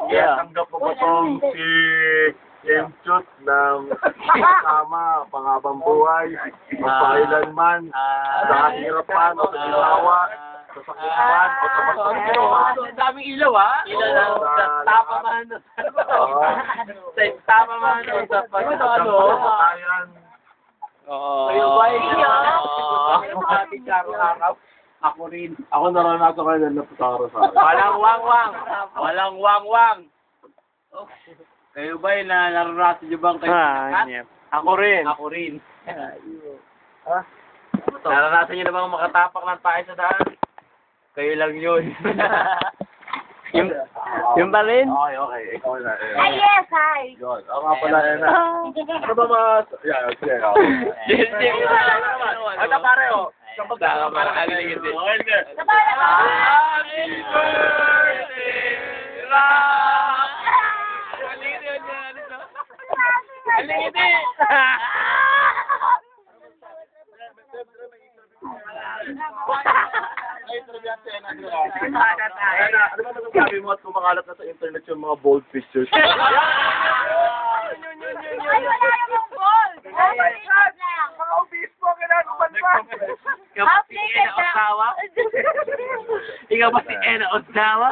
Yeah. Tanggap mo ba tong si Emchut ng tama, panghabang buhay, magpailanman, sa kahirapan o sa ginawa, sa sakitan o sa pagkakitawan. Ang daming ilaw, ha? Ilaw lang. Sa tapa man. Sa tapa man. Sa pagkakatayan. Kayo ba araw-araw? Ako rin. Ako naranasan ko na naputara sa akin. Walang wang-wang. Walang wang-wang. Kayo ba na naranasan nyo bang kayo pinakat? Ako rin. Ako rin. Naranasan nyo na bang makatapak ng tayo sa daan? Kayo lang yun. Yung ba rin? Okay. Ikaw na. Ay, yes, hi. Yun. Ako nga pala yan na. Ano ba mas... Yeah, sige. Ito pare, oh. Kapag parang alingin din. Happy birthday, Rock! Alingin din! Ano ba masasabi mo at kumakalat na sa internet yung mga bold pictures? Ay, wala namang ball. Oh my God. Ka-obis mo, kailangan Ikaw ba si Ena Osawa? Ikaw ba si Ena Osawa?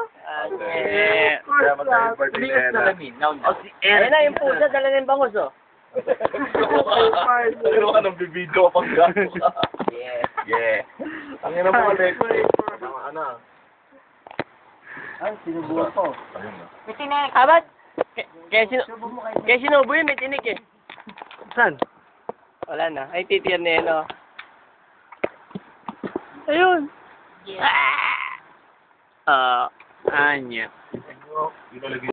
Hindi ko salamin. O si Ena. Ayun na, yung pusa, dala na yung bangus, oh. Ano ka nang bibidyo pag gano'n ka? Yeah. Ang ina mo, Alex. Ano? Ay, sinubuhan ko. Ayun na. Mitinik. Abat? Kaya sinubo yun, may tinik eh. Saan? Wala na. Ay, titiyar na yun, oh. Ayun. Yeah. Anya. Ito lagi.